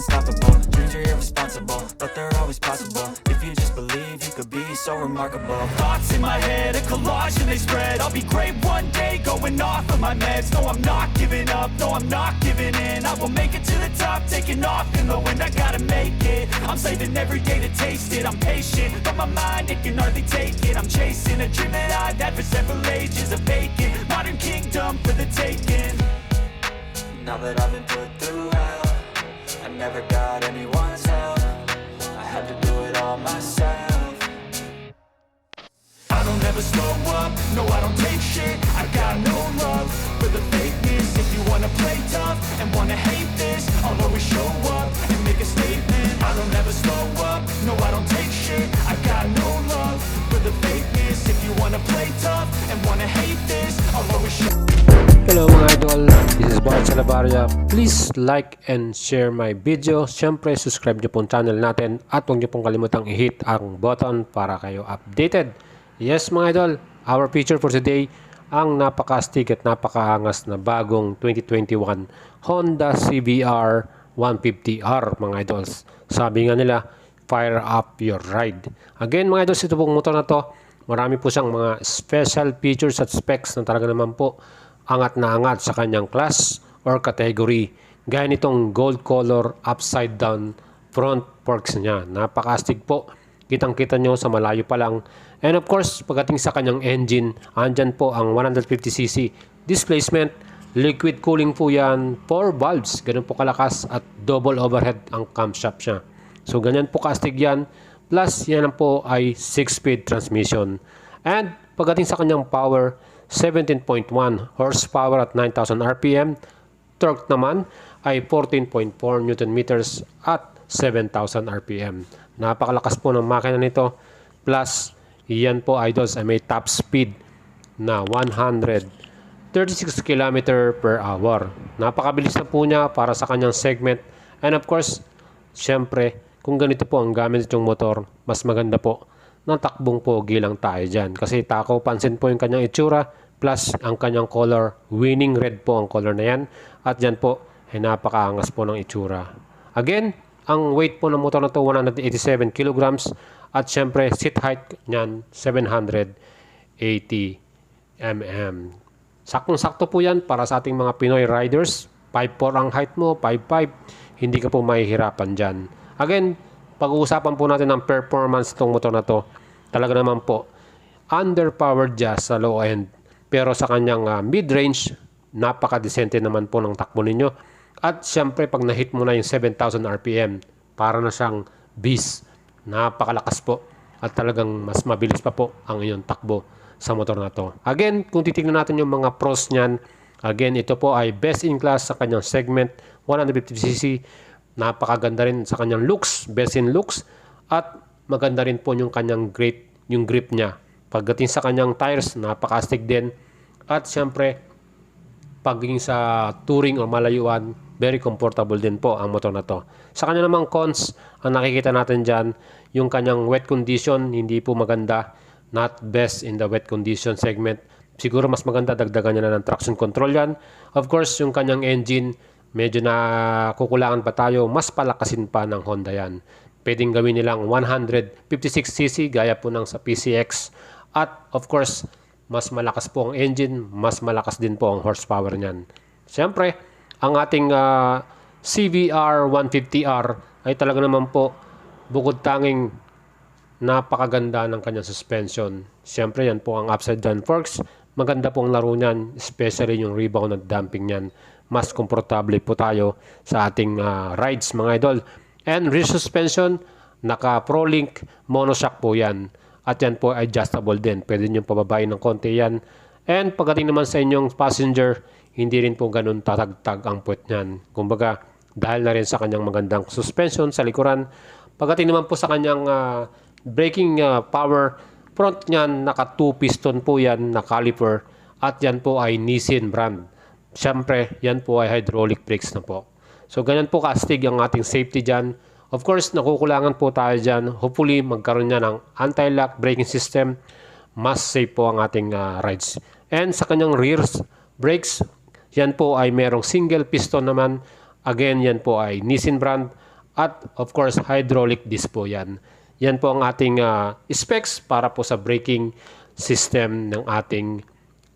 Unstoppable, dreams are irresponsible, but they're always possible. If you just believe, you could be so remarkable. Thoughts in my head, a collage and they spread. I'll be great one day, going off of my meds. No, I'm not giving up, no, I'm not giving in. I will make it to the top, taking off in the wind. I gotta make it, I'm saving every day to taste it. I'm patient, but my mind, it can hardly take it. I'm chasing a dream that I've had for several ages. A vacant, modern kingdom for the taking. Now that I've been put through hell, I never got anyone's help. I had to do it all myself. I don't ever slow up, no I don't take shit. I got no love for the fakeness. If you wanna play tough and wanna hate this, I'll always show up and make a statement. I don't ever slow up, no I don't take shit. I got no love for the fakeness. If you wanna play tough and wanna hate this, I'll always show up. Hello mga idol, this is Bart Salabaria. Please like and share my video. Siyempre, subscribe nyo pong channel natin at huwag nyo pong kalimutang i-hit ang button para kayo updated. Yes mga idol, our feature for today, ang napaka-astig at napakaangas na bagong 2021 Honda CBR 150R mga idols. Sabi nga nila, fire up your ride. Again mga idols, ito pong motor na to, marami po siyang mga special features at specs na talaga naman po angat na angat sa kanyang class or category. Gaya nitong gold color upside down front forks niya. Napaka-astig po. Kitang-kita nyo sa malayo pa lang. And of course, pagdating sa kanyang engine, andyan po ang 150cc displacement. Liquid cooling po yan. 4 valves. Ganun po kalakas at double overhead ang camshaft siya. So ganyan po ka-astig yan. Plus, yan po ay 6-speed transmission. And pagdating sa kanyang power, 17.1 horsepower at 9,000 RPM. Torque naman ay 14.4 Newton meters at 7,000 RPM. Napakalakas po ng makina nito. Plus, yan po idols ay may top speed na 136 km per hour. Napakabilis na po niya para sa kanyang segment. And of course, syempre, kung ganito po ang gamit itong motor, mas maganda po ng takbong pogi lang tayo dyan. Kasi takaw pansin po yung kanyang itsura, plus ang kanyang color, winning red po ang color na yan. At dyan po, ay napakaangas po ng itsura. Again, ang weight po ng motor na to 187 kilograms. At syempre, seat height niyan, 780 mm. Saktong-sakto po yan para sa ating mga Pinoy riders. 5'4 ang height mo, 5'5. Hindi ka po mahihirapan dyan. Again, pag-uusapan po natin ng performance itong motor na to. Talaga naman po, underpowered siya sa low end. Pero sa kanyang mid-range, napaka-decente naman po ng takbo ninyo. At syempre, pag na-hit mo na yung 7,000 RPM, para na siyang beast. Napakalakas po. At talagang mas mabilis pa po ang inyong takbo sa motor na to. Again, kung titignan natin yung mga pros niyan, again, ito po ay best in class sa kanyang segment, 150cc. Napakaganda rin sa kanyang looks, best in looks. At maganda rin po yung kanyang yung grip niya. Pagdating sa kanyang tires, napaka-astig din. At syempre, pagdating sa touring o malayuan, very comfortable din po ang motor na to. Sa kanya namang cons, ang nakikita natin dyan, yung kanyang wet condition, hindi po maganda. Not best in the wet condition segment. Siguro mas maganda, dagdagan niya na ng traction control yan. Of course, yung kanyang engine, medyo na kukulangan pa tayo, mas palakasin pa ng Honda yan. Pwedeng gawin nilang 156cc, gaya po ng sa PCX. At of course, mas malakas po ang engine, mas malakas din po ang horsepower niyan. Siyempre, ang ating CBR 150R ay talaga naman po bukod tanging napakaganda ng kanyang suspension. Siyempre, yan po ang upside down forks. Maganda po ang laro niyan, especially yung rebound at damping niyan. Mas komportable po tayo sa ating rides mga idol. And rear suspension, naka ProLink monoshock po yan. At yan po ay adjustable din. Pwede nyo pababain ng konti yan. And pagdating naman sa inyong passenger, hindi rin po ganun tatagtag ang puwet niyan. Kumbaga, dahil na rin sa kanyang magandang suspension sa likuran. Pagdating naman po sa kanyang braking power, front niyan, naka 2 piston po yan na caliper. At yan po ay Nissin brand. Siyempre, yan po ay hydraulic brakes na po. So, ganyan po kaastig ang ating safety dyan. Of course, nakukulangan po tayo dyan. Hopefully, magkaroon niya ng anti-lock braking system. Mas safe po ang ating rides. And sa kanyang rear brakes, yan po ay merong single piston naman. Again, yan po ay Nissin brand. At of course, hydraulic disc po yan. Yan po ang ating specs para po sa braking system ng ating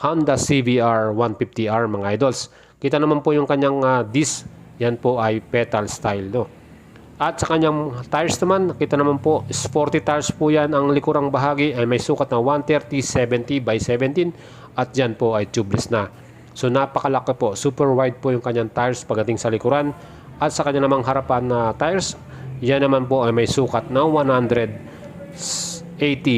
Honda CBR 150R mga idols. Kita naman po yung kanyang disc. Yan po ay pedal style, no? At sa kanyang tires naman, kita naman po, sporty tires po yan. Ang likurang bahagi ay may sukat na 130/70 by 17 at yan po ay tubeless na. So napakalaki po, super wide po yung kanyang tires pagdating sa likuran. At sa kanya namang harapan na tires, yan naman po ay may sukat na 180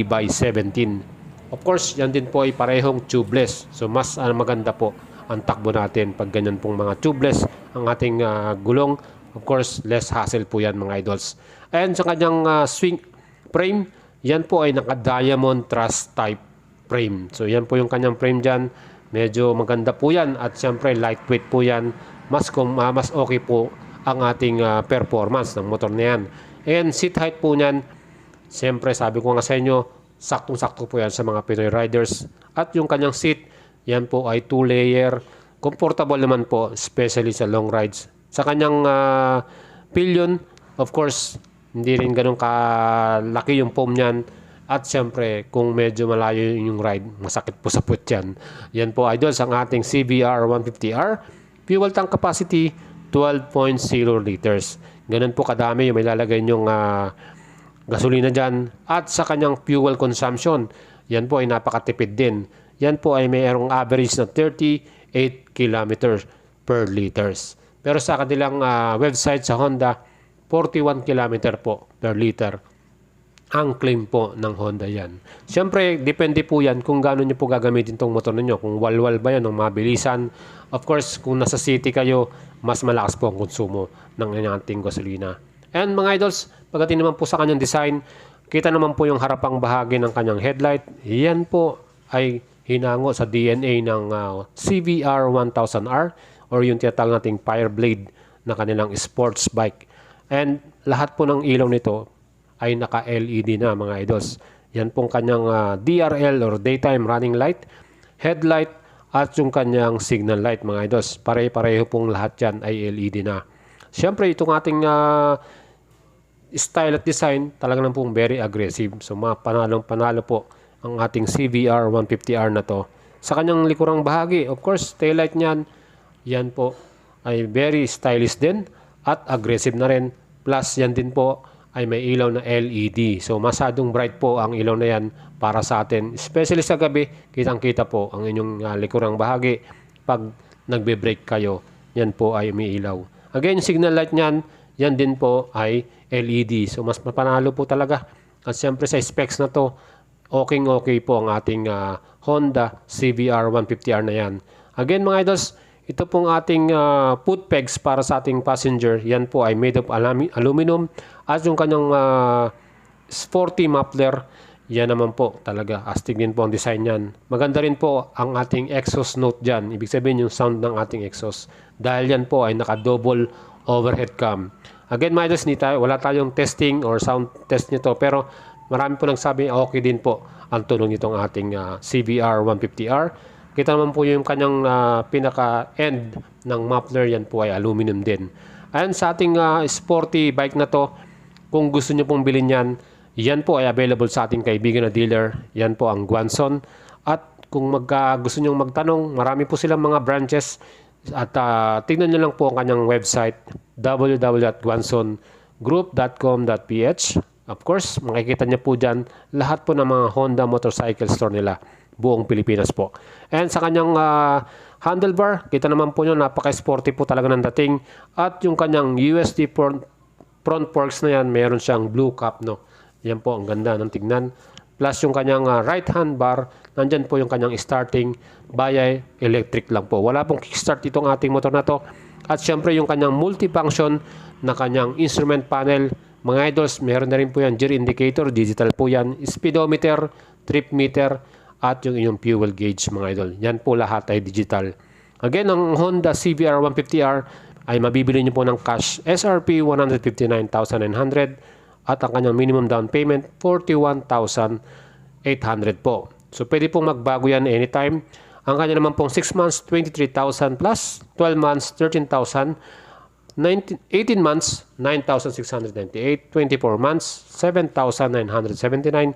by 17. Of course, yan din po ay parehong tubeless. So mas maganda po ang takbo natin pag ganyan pong mga tubeless ang ating gulong. Of course, less hassle po yan mga idols. And sa kanyang swing frame, yan po ay naka-diamond truss type frame. So yan po yung kanyang frame dyan. Medyo maganda po yan at siyempre lightweight po yan. Mas okay po ang ating performance ng motor na yan. And seat height po niyan, siyempre sabi ko nga sa inyo, saktong-sakto po yan sa mga Pinoy riders. At yung kanyang seat, yan po ay 2-layer. Comfortable naman po, especially sa long rides. Sa kanyang pillion, of course, hindi rin ganun kalaki yung foam niyan. At siyempre, kung medyo malayo yung ride, masakit po sa puwet yan. Yan po, idols, ang ating CBR 150R. Fuel tank capacity, 12.0 liters. Ganun po kadami yung may lalagay nyong gasolina dyan. At sa kanyang fuel consumption, yan po ay napakatipid din. Yan po ay mayroong average na 38 kilometers per liters. Pero sa kanilang website sa Honda, 41 km po per liter ang claim po ng Honda yan. Siyempre, depende po yan kung gaano nyo po gagamitin tong motor ninyo. Kung walwal ba yan, ng mabilisan. Of course, kung nasa city kayo, mas malakas po ang konsumo ng ating gasolina. And mga idols, pagdating naman po sa kanyang design, kita naman po yung harapang bahagi ng kanyang headlight. Yan po ay hinango sa DNA ng CBR 1000R or yung tinatawag nating Fireblade na kanilang sports bike. And lahat po ng ilaw nito ay naka-LED na mga idols. Yan pong kanyang DRL or daytime running light, headlight, at yung kanyang signal light mga idols. Pare-pareho pong lahat yan ay LED na. Siyempre itong ating style at design talagang pong very aggressive. So mga panalo po ang ating CBR 150R na to. Sa kanyang likurang bahagi, of course, taillight niyan, yan po ay very stylish din at aggressive na rin. Plus yan din po ay may ilaw na LED. So masadong bright po ang ilaw na yan para sa atin. Especially sa gabi, kitang-kita po ang inyong likurang bahagi. Pag nagbe-brake kayo, yan po ay may ilaw. Again, signal light niyan, yan din po ay LED. So mas mapanalo po talaga. At siyempre sa specs na to, okay po ang ating Honda CBR 150R na yan. Again mga idols, ito pong ating foot pegs para sa ating passenger. Yan po ay made of aluminum. At yung kanyang sporty muffler, yan naman po talaga. Astig din po ang design yan. Maganda rin po ang ating exhaust note dyan. Ibig sabihin yung sound ng ating exhaust. Dahil yan po ay naka-double overhead cam. Again mga idols, wala tayong testing or sound test nito. Pero marami po nagsabi okay din po ang tunog nitong ating CBR 150R. Kita naman po yung kanyang pinaka-end ng muffler, yan po ay aluminum din. Ayan sa ating sporty bike na to, kung gusto nyo pong bilhin yan, yan po ay available sa ating kaibigan na dealer. Yan po ang Guanzon. At kung gusto nyo magtanong, marami po silang mga branches. At tignan nyo lang po ang kanyang website, www.guanzongroup.com.ph. Of course, makikita nyo po dyan lahat po ng mga Honda motorcycle store nila. Buong Pilipinas po. And sa kanyang handlebar, kita naman po nyo, napaka-sporty po talaga ng dating. At yung kanyang USD front forks na yan, meron siyang blue cap, no? Yan po, ang ganda ng tignan. Plus yung kanyang right hand bar, nandyan po yung kanyang starting via electric lang po. Wala pong kickstart itong ating motor na to. At syempre yung kanyang multifunction na kanyang instrument panel. Mga idols, meron na rin po yan gear indicator, digital po yan, speedometer, trip meter, at yung inyong fuel gauge mga idol. Yan po lahat ay digital. Again, ang Honda CBR 150R ay mabibili nyo po ng cash SRP 159,900 at ang kanyang minimum down payment 41,800 po. So pwede pong magbago yan anytime. Ang kanya naman pong 6 months 23,000 plus, 12 months 13,000, 18 months, 9,698, 24 months, 7,979,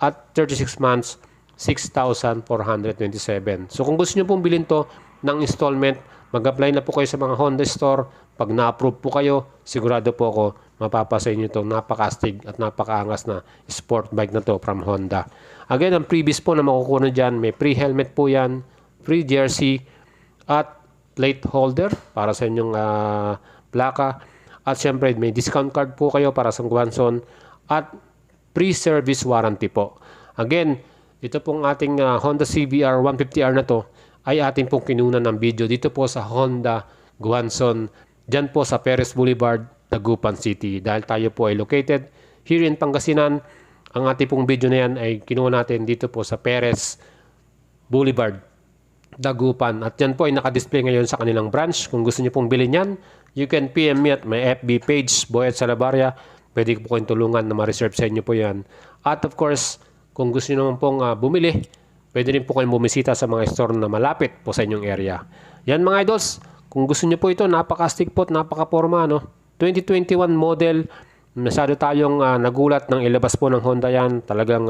at 36 months, 6,427. So kung gusto nyo pong bilhin to ng installment, mag-apply na po kayo sa mga Honda store. Pag na-approve po kayo, sigurado po ako mapapasa inyo itong napakastig at napakaangas na sport bike na to from Honda. Again, ang previous po na makukuha dyan, may free helmet po yan, free jersey, at plate holder para sa inyong plaka. At syempre, may discount card po kayo para sa Guanson at free service warranty po. Again, ito pong ating Honda CBR 150R na to ay ating pong kinunan ng video dito po sa Honda Guanson, dyan po sa Perez Boulevard, Dagupan City. Dahil tayo po ay located here in Pangasinan, ang ating pong video na yan ay kinuha natin dito po sa Perez Boulevard, Dagupan. At yan po ay nakadisplay ngayon sa kanilang branch. Kung gusto niyo pong bilhin yan, you can PM me at my FB page, Boyet Salabarria. Pwede ko po kayong tulungan na ma-reserve sa inyo po yan. At of course, kung gusto niyo naman pong bumili, pwede rin po kayong bumisita sa mga store na malapit po sa inyong area. Yan mga idols, kung gusto niyo po ito, napaka-astig po at napaka-forma, no? 2021 model, masyado tayong nagulat ng ilabas po ng Honda yan. Talagang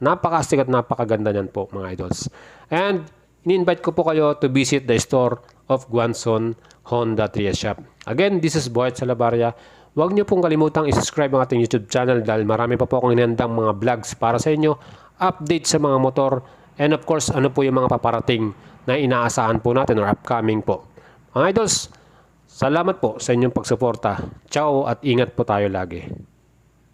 napaka-astig at napakaganda niyan po mga idols. And in-invite ko po kayo to visit the store of Guanson Honda Trias Shop. Again, this is Boyet Salabarria. Huwag niyo pong kalimutang i-subscribe ang ating YouTube channel dahil marami pa po akong inandang mga vlogs para sa inyo, update sa mga motor, and of course, ano po yung mga paparating na inaasahan po natin or upcoming po. Mga idols, salamat po sa inyong pagsuporta. Ciao at ingat po tayo lagi.